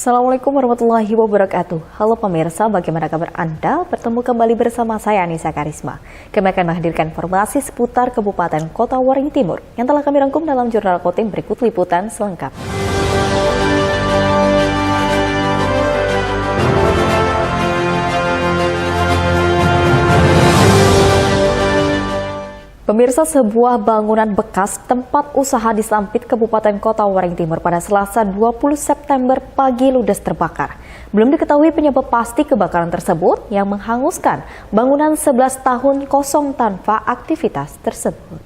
Assalamualaikum warahmatullahi wabarakatuh. Halo pemirsa, bagaimana kabar Anda? Bertemu kembali bersama saya Anissa Karisma. Kami akan menghadirkan informasi seputar Kabupaten Kota Waringin Timur yang telah kami rangkum dalam jurnal Kotim. Berikut liputan selengkap. Pemirsa, sebuah bangunan bekas tempat usaha di Sampit, Kabupaten Kota Waringin Timur pada Selasa 20 September pagi ludes terbakar. Belum diketahui penyebab pasti kebakaran tersebut yang menghanguskan bangunan 11 tahun kosong tanpa aktivitas tersebut.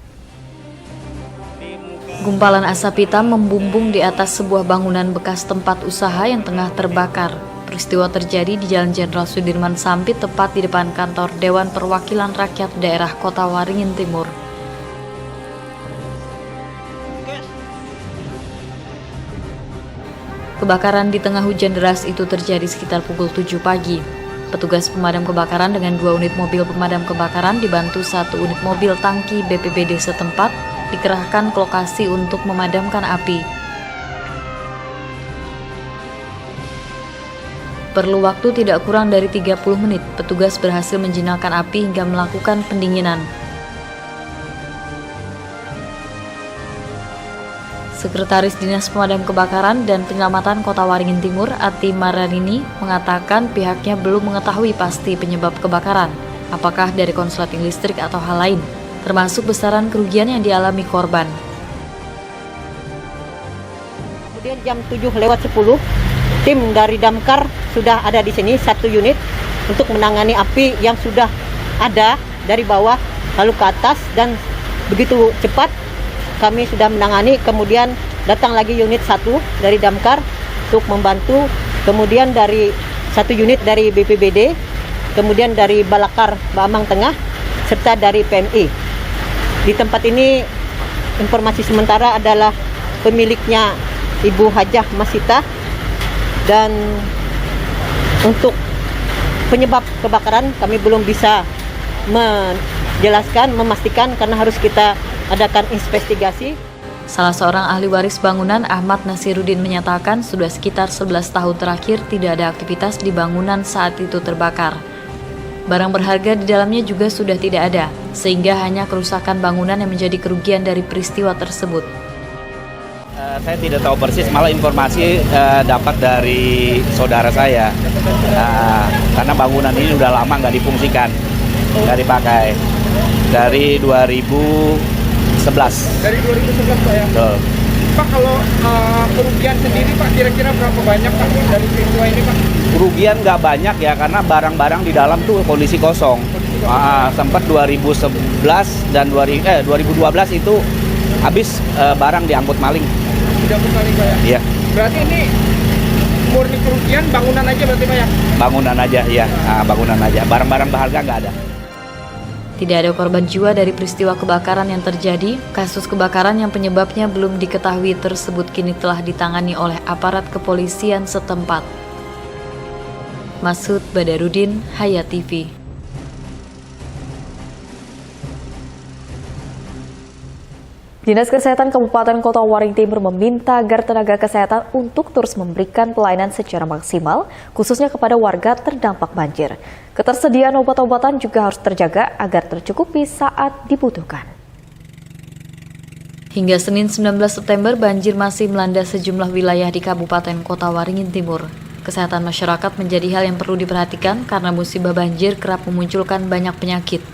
Gumpalan asap hitam membumbung di atas sebuah bangunan bekas tempat usaha yang tengah terbakar. Peristiwa terjadi di Jalan Jenderal Sudirman Sampit, tepat di depan kantor Dewan Perwakilan Rakyat Daerah Kota Waringin Timur. Kebakaran di tengah hujan deras itu terjadi sekitar pukul 7 pagi. Petugas pemadam kebakaran dengan 2 unit mobil pemadam kebakaran dibantu 1 unit mobil tangki BPBD setempat dikerahkan ke lokasi untuk memadamkan api. Perlu waktu tidak kurang dari 30 menit, petugas berhasil menjinakkan api hingga melakukan pendinginan. Sekretaris Dinas Pemadam Kebakaran dan Penyelamatan Kota Waringin Timur, Ati Maranini, mengatakan pihaknya belum mengetahui pasti penyebab kebakaran, apakah dari konsleting listrik atau hal lain, termasuk besaran kerugian yang dialami korban. Kemudian jam 7:10, tim dari Damkar sudah ada di sini 1 unit untuk menangani api yang sudah ada dari bawah lalu ke atas, dan begitu cepat kami sudah menangani. Kemudian datang lagi unit 1 dari Damkar untuk membantu, kemudian dari 1 unit dari BPBD, kemudian dari Balakar Bamang Tengah, serta dari PMI. Di tempat ini informasi sementara adalah pemiliknya Ibu Hajah Masita, dan untuk penyebab kebakaran kami belum bisa menjelaskan, memastikan karena harus kita adakan investigasi. Salah seorang ahli waris bangunan, Ahmad Nasiruddin, menyatakan sudah sekitar 11 tahun terakhir tidak ada aktivitas di bangunan saat itu terbakar. Barang berharga di dalamnya juga sudah tidak ada, sehingga hanya kerusakan bangunan yang menjadi kerugian dari peristiwa tersebut. Saya tidak tahu persis, malah informasi dapat dari saudara saya, karena bangunan ini sudah lama nggak difungsikan, nggak dipakai dari 2011. Dari 2011 Pak ya? Betul. Pak, kalau kerugian sendiri Pak, kira-kira berapa banyak Pak dari peristiwa ini Pak? Kerugian nggak banyak ya, karena barang-barang di dalam tuh kondisi kosong. Sempat 2011 dan 2012 itu habis barang diangkut maling. Diangkut maling Pak ya? Iya. Berarti ini murni kerugian bangunan aja berarti Pak ya? Bangunan aja, iya. Bangunan aja. Barang-barang berharga nggak ada. Tidak ada korban jiwa dari peristiwa kebakaran yang terjadi. Kasus kebakaran yang penyebabnya belum diketahui tersebut kini telah ditangani oleh aparat kepolisian setempat. Masud Badarudin, Hayat TV. Dinas Kesehatan Kabupaten Kota Waringin Timur meminta agar tenaga kesehatan untuk terus memberikan pelayanan secara maksimal, khususnya kepada warga terdampak banjir. Ketersediaan obat-obatan juga harus terjaga agar tercukupi saat dibutuhkan. Hingga Senin 19 September, banjir masih melanda sejumlah wilayah di Kabupaten Kota Waringin Timur. Kesehatan masyarakat menjadi hal yang perlu diperhatikan karena musibah banjir kerap memunculkan banyak penyakit.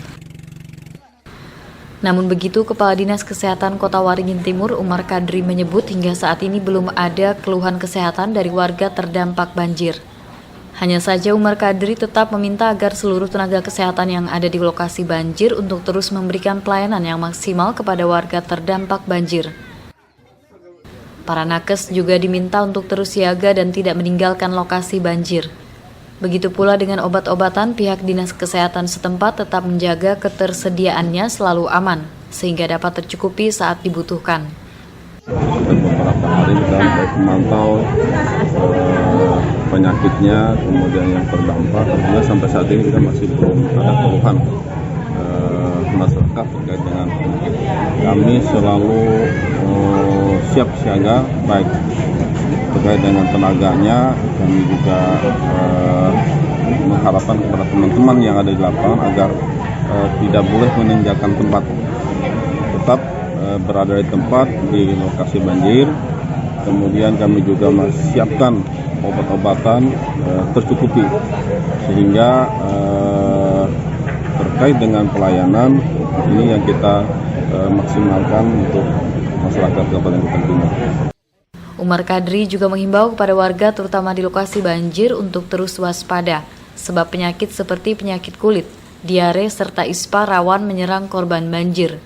Namun begitu, Kepala Dinas Kesehatan Kota Waringin Timur, Umar Kadri, menyebut hingga saat ini belum ada keluhan kesehatan dari warga terdampak banjir. Hanya saja Umar Kadri tetap meminta agar seluruh tenaga kesehatan yang ada di lokasi banjir untuk terus memberikan pelayanan yang maksimal kepada warga terdampak banjir. Para nakes juga diminta untuk terus siaga dan tidak meninggalkan lokasi banjir. Begitu pula dengan obat-obatan, pihak Dinas Kesehatan setempat tetap menjaga ketersediaannya selalu aman, sehingga dapat tercukupi saat dibutuhkan. Beberapa hari kita mulai memantau penyakitnya, kemudian yang terdampak, karena sampai saat ini kita masih belum ada keluhan masyarakat terkait dengan penyakit. Kami selalu siap siaga, baik terkait dengan tenaganya. Kami juga mengharapkan kepada teman-teman yang ada di lapangan agar tidak boleh meninggalkan tempat, tetap berada di tempat di lokasi banjir. Kemudian kami juga menyiapkan obat-obatan tercukupi, sehingga terkait dengan pelayanan ini yang kita maksimalkan untuk masyarakat Kabupaten Kutai Timur. Umar Kadri juga menghimbau kepada warga terutama di lokasi banjir untuk terus waspada, sebab penyakit seperti penyakit kulit, diare, serta ispa rawan menyerang korban banjir.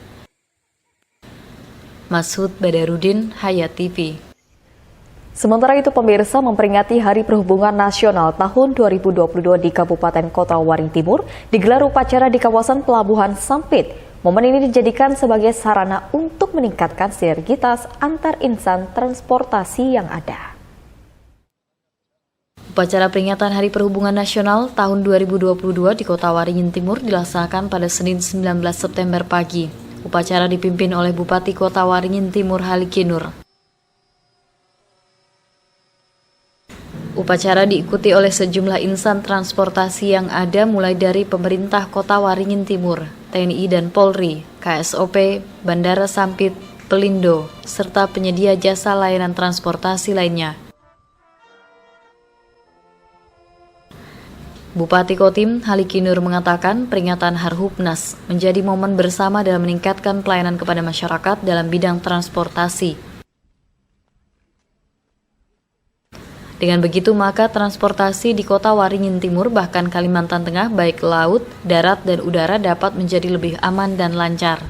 Masud Badarudin, Hayat TV. Sementara itu, pemirsa, memperingati Hari Perhubungan Nasional tahun 2022 di Kabupaten Kota Waring Timur, digelar upacara di kawasan Pelabuhan Sampit. Momen ini dijadikan sebagai sarana untuk meningkatkan sinergitas antar insan transportasi yang ada. Upacara peringatan Hari Perhubungan Nasional tahun 2022 di Kota Waringin Timur dilaksanakan pada Senin 19 September pagi. Upacara dipimpin oleh Bupati Kota Waringin Timur Halikinur. Upacara diikuti oleh sejumlah insan transportasi yang ada mulai dari pemerintah Kota Waringin Timur, TNI dan Polri, KSOP, Bandara Sampit, Pelindo, serta penyedia jasa layanan transportasi lainnya. Bupati Kotim Halikinur mengatakan peringatan Harhubnas menjadi momen bersama dalam meningkatkan pelayanan kepada masyarakat dalam bidang transportasi. Dengan begitu, maka transportasi di Kota Waringin Timur bahkan Kalimantan Tengah baik laut, darat, dan udara dapat menjadi lebih aman dan lancar.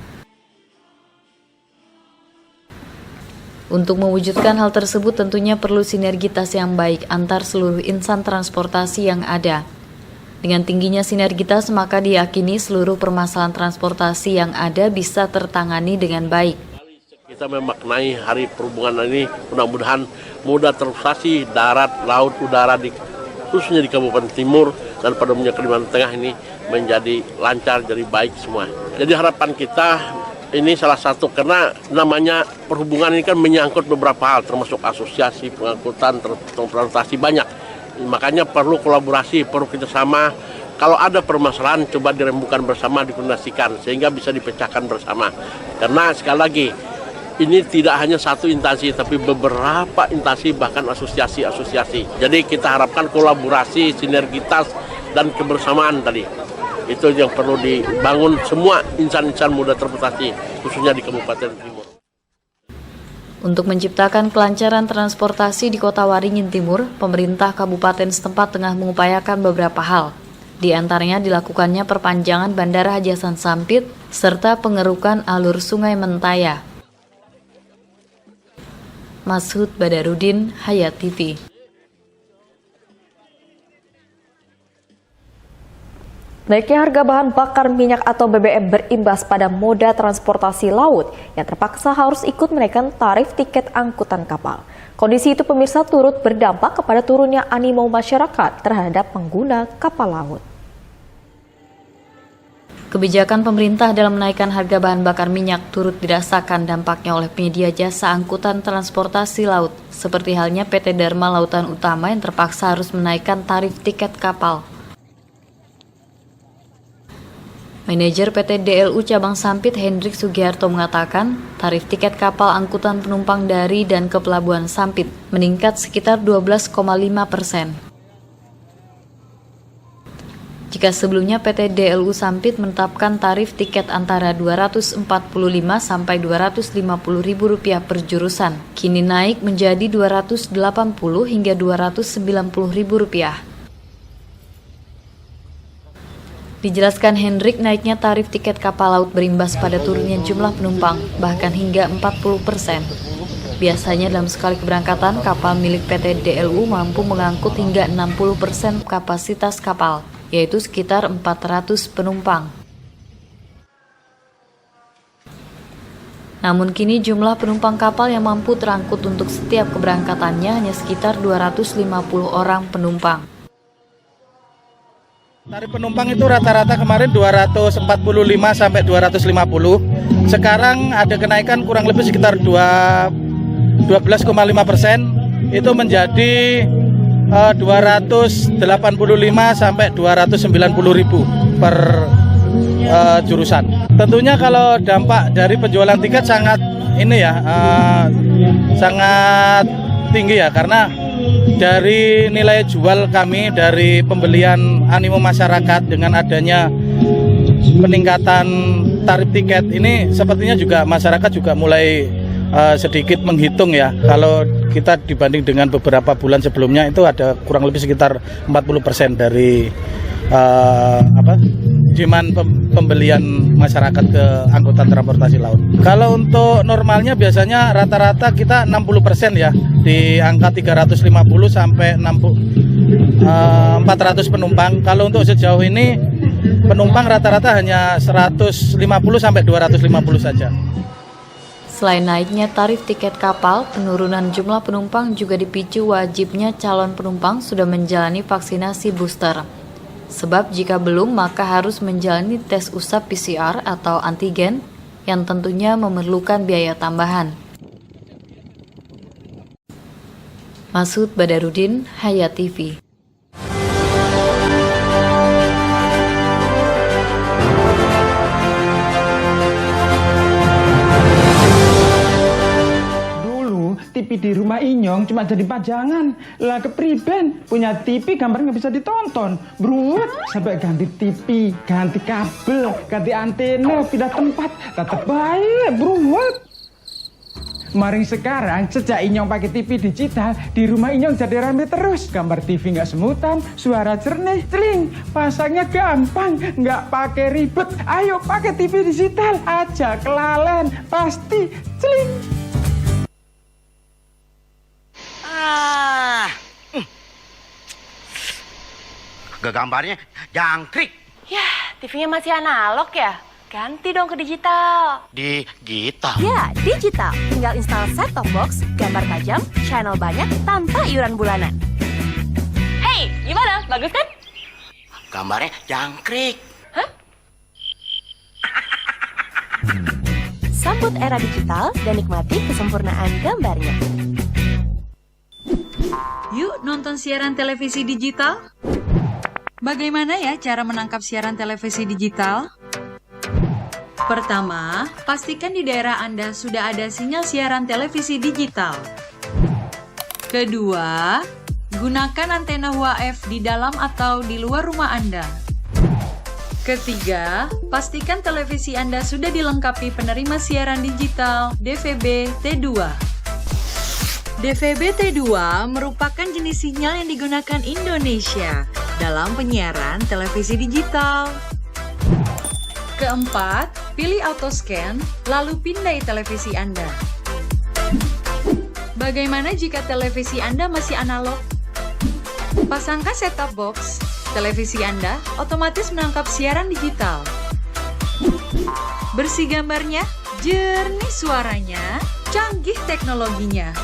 Untuk mewujudkan hal tersebut tentunya perlu sinergitas yang baik antar seluruh insan transportasi yang ada. Dengan tingginya sinergitas, maka diyakini seluruh permasalahan transportasi yang ada bisa tertangani dengan baik. Kita memaknai Hari Perhubungan ini mudah-mudahan mudah transportasi darat, laut, udara khususnya di Kabupaten Timur dan pada Kalimantan Tengah ini menjadi lancar, jadi baik semua. Jadi harapan kita ini salah satu karena namanya perhubungan ini kan menyangkut beberapa hal termasuk asosiasi, pengangkutan, transportasi banyak. Makanya perlu kolaborasi, perlu kerjasama. Kalau ada permasalahan coba dirembukan bersama, dikoordinasikan sehingga bisa dipecahkan bersama. Karena sekali lagi ini tidak hanya satu instansi, tapi beberapa instansi, bahkan asosiasi-asosiasi. Jadi kita harapkan kolaborasi, sinergitas, dan kebersamaan tadi. Itu yang perlu dibangun semua insan-insan muda transportasi, khususnya di Kabupaten Timur. Untuk menciptakan kelancaran transportasi di Kota Waringin Timur, pemerintah kabupaten setempat tengah mengupayakan beberapa hal. Di antaranya dilakukannya perpanjangan Bandara Haji Hasan Sampit, serta pengerukan alur Sungai Mentaya. Masud Badarudin, Hayat TV. Naiknya harga bahan bakar minyak atau BBM berimbas pada moda transportasi laut yang terpaksa harus ikut menaikkan tarif tiket angkutan kapal. Kondisi itu, pemirsa, turut berdampak kepada turunnya animo masyarakat terhadap pengguna kapal laut. Kebijakan pemerintah dalam menaikkan harga bahan bakar minyak turut dirasakan dampaknya oleh penyedia jasa angkutan transportasi laut, seperti halnya PT Dharma Lautan Utama yang terpaksa harus menaikkan tarif tiket kapal. Manajer PT DLU Cabang Sampit Hendrik Sugiharto mengatakan, tarif tiket kapal angkutan penumpang dari dan ke Pelabuhan Sampit meningkat sekitar 12,5%. Jika sebelumnya PT DLU Sampit menetapkan tarif tiket antara Rp245 sampai Rp250.000 per jurusan, kini naik menjadi Rp280 hingga Rp290.000. Dijelaskan Hendrik, naiknya tarif tiket kapal laut berimbas pada turunnya jumlah penumpang, bahkan hingga 40%. Biasanya dalam sekali keberangkatan, kapal milik PT DLU mampu mengangkut hingga 60% kapasitas kapal, yaitu sekitar 400 penumpang. Namun kini jumlah penumpang kapal yang mampu terangkut untuk setiap keberangkatannya hanya sekitar 250 orang penumpang. Tarif penumpang itu rata-rata kemarin 245 sampai 250. Sekarang ada kenaikan kurang lebih sekitar 20 12,5% itu menjadi 285 sampai 290.000 per jurusan. Tentunya kalau dampak dari penjualan tiket sangat sangat tinggi ya, karena dari nilai jual kami, dari pembelian animo masyarakat dengan adanya peningkatan tarif tiket ini, sepertinya juga masyarakat juga mulai sedikit menghitung ya. Kalau kita dibanding dengan beberapa bulan sebelumnya itu ada kurang lebih sekitar 40% dari demand pembelian masyarakat ke angkutan transportasi laut. Kalau untuk normalnya biasanya rata-rata kita 60% ya, di angka 350 sampai 400 penumpang. Kalau untuk sejauh ini penumpang rata-rata hanya 150 sampai 250 saja. Selain naiknya tarif tiket kapal, penurunan jumlah penumpang juga dipicu wajibnya calon penumpang sudah menjalani vaksinasi booster. Sebab jika belum, maka harus menjalani tes usap PCR atau antigen yang tentunya memerlukan biaya tambahan. Masud Badarudin, Hayat TV. TV di rumah Inyong cuma jadi pajangan. Lah kepriben punya TV gambar nggak bisa ditonton. Bruwet sampai ganti TV, ganti kabel, ganti antena, pindah tempat. Tetep baik, bruwet. Maring sekarang sejak Inyong pakai TV digital, di rumah Inyong jadi rame terus. Gambar TV nggak semutan, suara jernih, celing. Pasangnya gampang, nggak pakai ribet. Ayo pakai TV digital aja, kelalen pasti celing. Gambarnya jangkrik. Ya, TV-nya masih analog ya? Ganti dong ke digital. Digital? Ya, digital. Tinggal install set-top box, gambar tajam, channel banyak, tanpa iuran bulanan. Hey, gimana? Bagus kan? Gambarnya jangkrik. Hah? Sambut era digital dan nikmati kesempurnaan gambarnya. Yuk nonton siaran televisi digital. Bagaimana ya cara menangkap siaran televisi digital? Pertama, pastikan di daerah Anda sudah ada sinyal siaran televisi digital. Kedua, gunakan antena UHF di dalam atau di luar rumah Anda. Ketiga, pastikan televisi Anda sudah dilengkapi penerima siaran digital DVB T2. DVB T2 merupakan jenis sinyal yang digunakan Indonesia dalam penyiaran televisi digital. Keempat, pilih autoscan, lalu pindai televisi Anda. Bagaimana jika televisi Anda masih analog? Pasangkan set-top box, televisi Anda otomatis menangkap siaran digital. Bersih gambarnya, jernih suaranya, canggih teknologinya.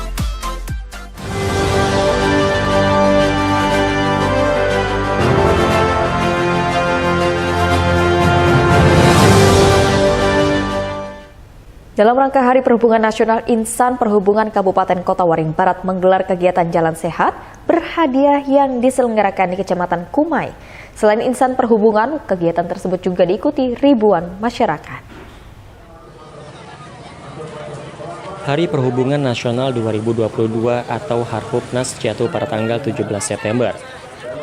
Dalam rangka Hari Perhubungan Nasional, Insan Perhubungan Kabupaten Kota Waringin Barat menggelar kegiatan Jalan Sehat berhadiah yang diselenggarakan di Kecamatan Kumai. Selain Insan Perhubungan, kegiatan tersebut juga diikuti ribuan masyarakat. Hari Perhubungan Nasional 2022 atau Harhubnas jatuh pada tanggal 17 September.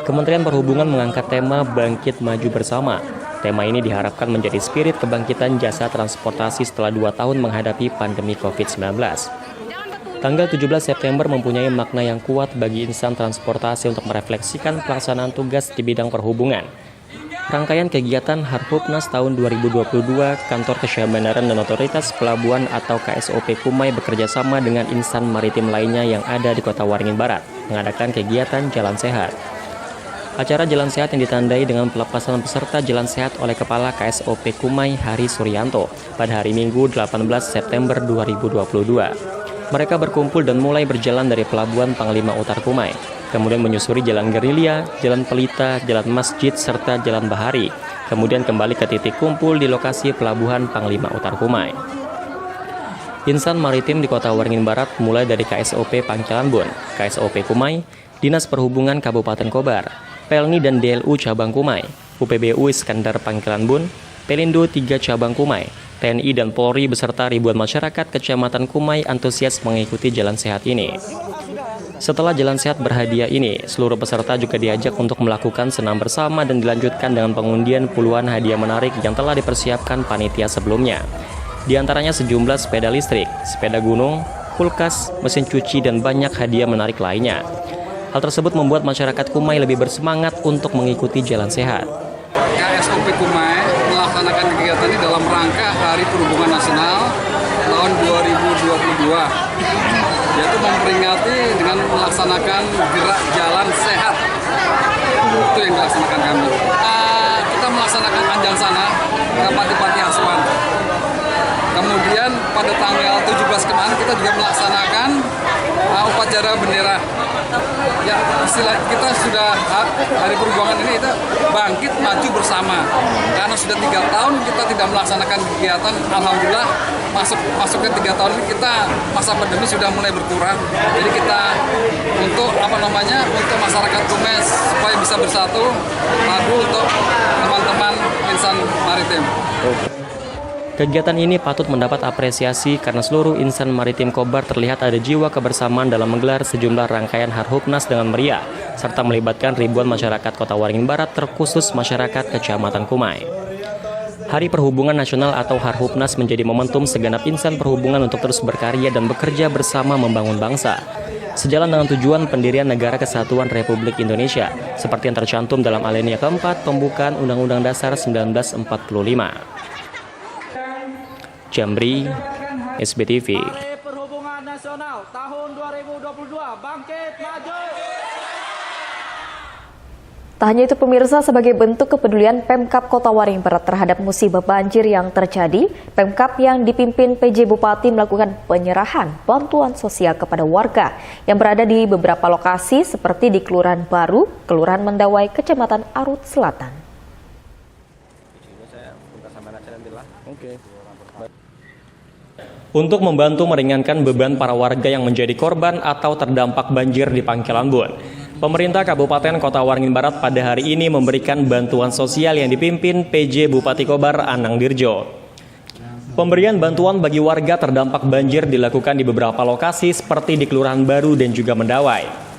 Kementerian Perhubungan mengangkat tema Bangkit Maju Bersama. Tema ini diharapkan menjadi spirit kebangkitan jasa transportasi setelah 2 tahun menghadapi pandemi COVID-19. Tanggal 17 September mempunyai makna yang kuat bagi insan transportasi untuk merefleksikan pelaksanaan tugas di bidang perhubungan. Rangkaian kegiatan Harhubnas tahun 2022, Kantor Kesyamanan dan Otoritas Pelabuhan atau KSOP Kumai bekerjasama dengan insan maritim lainnya yang ada di Kota Waringin Barat mengadakan kegiatan Jalan Sehat. Acara Jalan Sehat yang ditandai dengan pelepasan peserta Jalan Sehat oleh Kepala KSOP Kumai Hari Suryanto pada hari Minggu 18 September 2022. Mereka berkumpul dan mulai berjalan dari Pelabuhan Panglima Utar Kumai, kemudian menyusuri Jalan Gerilya, Jalan Pelita, Jalan Masjid, serta Jalan Bahari, kemudian kembali ke titik kumpul di lokasi Pelabuhan Panglima Utar Kumai. insan maritim di Kota Waringin Barat mulai dari KSOP Pangkalan Bun, KSOP Kumai, Dinas Perhubungan Kabupaten Kobar, Pelni dan DLU Cabang Kumai, UPBU Iskandar Pangkalan Bun, Pelindo 3 Cabang Kumai, TNI dan Polri beserta ribuan masyarakat Kecamatan Kumai antusias mengikuti jalan sehat ini. Setelah jalan sehat berhadiah ini, seluruh peserta juga diajak untuk melakukan senam bersama dan dilanjutkan dengan pengundian puluhan hadiah menarik yang telah dipersiapkan panitia sebelumnya. Di antaranya sejumlah sepeda listrik, sepeda gunung, kulkas, mesin cuci, dan banyak hadiah menarik lainnya. Hal tersebut membuat masyarakat Kumai lebih bersemangat untuk mengikuti jalan sehat. KSOP Kumai melaksanakan kegiatan ini dalam rangka Hari Perhubungan Nasional tahun 2022, yaitu memperingati dengan melaksanakan gerak jalan sehat. Itu yang dilaksanakan kami. Kita melaksanakan Anjang Sana ke Pati Asuhan. Kemudian pada tanggal 17 kemarin kita juga melaksanakan upacara bendera. Ya, istilah kita sudah Hari Perhubungan ini kita bangkit maju bersama. Karena sudah 3 tahun kita tidak melaksanakan kegiatan, alhamdulillah masuk ke 3 tahun ini kita masa pandemi sudah mulai berkurang. Jadi kita untuk untuk masyarakat Kumai supaya bisa bersatu, lagu untuk teman-teman insan maritim. Kegiatan ini patut mendapat apresiasi karena seluruh insan maritim Kobar terlihat ada jiwa kebersamaan dalam menggelar sejumlah rangkaian Harhubnas dengan meriah, serta melibatkan ribuan masyarakat Kota Waringin Barat terkhusus masyarakat Kecamatan Kumai. Hari Perhubungan Nasional atau Harhubnas menjadi momentum segenap insan perhubungan untuk terus berkarya dan bekerja bersama membangun bangsa. Sejalan dengan tujuan pendirian Negara Kesatuan Republik Indonesia, seperti yang tercantum dalam alinea keempat pembukaan Undang-Undang Dasar 1945. Jamri, SBTV. Hari Perhubungan Nasional tahun 2022, bangkit maju! Tak hanya itu pemirsa, sebagai bentuk kepedulian Pemkab Kota Waringin Barat terhadap musibah banjir yang terjadi, Pemkab yang dipimpin PJ Bupati melakukan penyerahan bantuan sosial kepada warga yang berada di beberapa lokasi seperti di Kelurahan Baru, Kelurahan Mendawai, Kecamatan Arut Selatan. Untuk membantu meringankan beban para warga yang menjadi korban atau terdampak banjir di Pangkalan Bun, pemerintah Kabupaten Kota Waringin Barat pada hari ini memberikan bantuan sosial yang dipimpin PJ Bupati Kobar Anang Dirjo. Pemberian bantuan bagi warga terdampak banjir dilakukan di beberapa lokasi seperti di Kelurahan Baru dan juga Mendawai.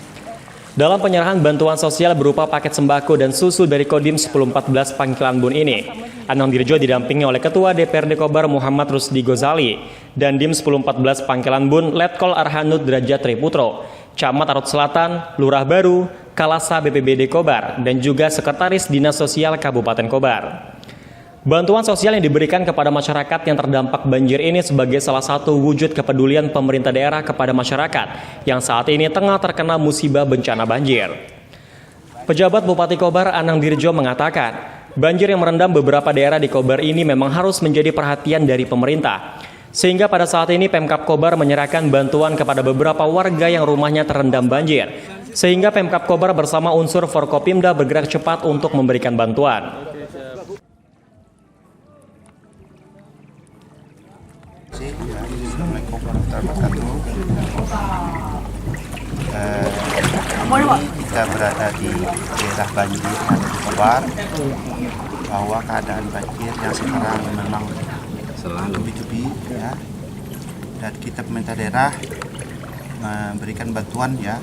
Dalam penyerahan bantuan sosial berupa paket sembako dan susu dari Kodim 1014 Pangkalan Bun ini, Anang Dirjo didampingi oleh Ketua DPRD Kobar Muhammad Rusdi Gozali dan Dim 1014 Pangkalan Bun Letkol Arhanud Derajat Triputro, Camat Arut Selatan, Lurah Baru, Kalasa BPBD Kobar, dan juga Sekretaris Dinas Sosial Kabupaten Kobar. Bantuan sosial yang diberikan kepada masyarakat yang terdampak banjir ini sebagai salah satu wujud kepedulian pemerintah daerah kepada masyarakat yang saat ini tengah terkena musibah bencana banjir. Pejabat Bupati Kobar Anang Dirjo mengatakan, banjir yang merendam beberapa daerah di Kobar ini memang harus menjadi perhatian dari pemerintah. Sehingga pada saat ini Pemkab Kobar menyerahkan bantuan kepada beberapa warga yang rumahnya terendam banjir. Sehingga Pemkab Kobar bersama unsur Forkopimda bergerak cepat untuk memberikan bantuan. Assalamualaikum warahmatullahi wabarakatuh. Kita berada di daerah banjir di Kobar, bahwa keadaan banjir yang sekarang memang bertubi-tubi, ya. Dan kita pemerintah daerah memberikan bantuan ya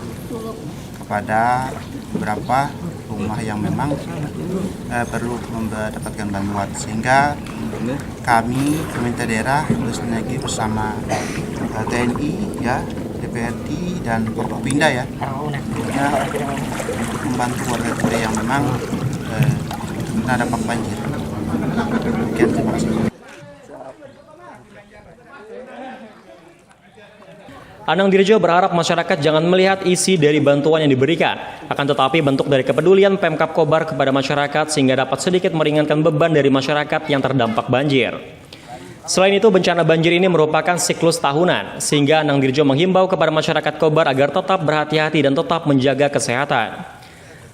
kepada beberapa rumah yang memang perlu mendapatkan bantuan, sehingga kami pemerintah daerah bersinergi bersama TNI ya, DPRD dan Forkopimda ya, tentunya untuk membantu warga yang memang terdampak banjir. Sekian, terima kasih. Anang Dirjo berharap masyarakat jangan melihat isi dari bantuan yang diberikan, akan tetapi bentuk dari kepedulian Pemkab Kobar kepada masyarakat sehingga dapat sedikit meringankan beban dari masyarakat yang terdampak banjir. Selain itu, bencana banjir ini merupakan siklus tahunan, sehingga Anang Dirjo menghimbau kepada masyarakat Kobar agar tetap berhati-hati dan tetap menjaga kesehatan.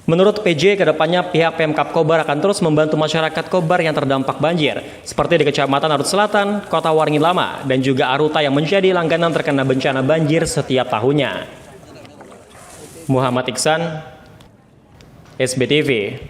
Menurut PJ, kedepannya pihak Pemkab Kobar akan terus membantu masyarakat Kobar yang terdampak banjir, seperti di Kecamatan Arut Selatan, Kota Waringin Lama, dan juga Aruta yang menjadi langganan terkena bencana banjir setiap tahunnya. Muhammad Iksan, SBTV.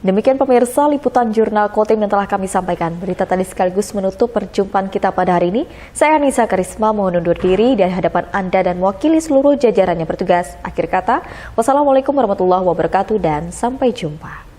Demikian pemirsa liputan Jurnal Kotim yang telah kami sampaikan. Berita tadi sekaligus menutup perjumpaan kita pada hari ini. Saya Anissa Karisma mohon undur diri dari hadapan Anda dan mewakili seluruh jajaran yang bertugas. Akhir kata, wassalamualaikum warahmatullahi wabarakatuh dan sampai jumpa.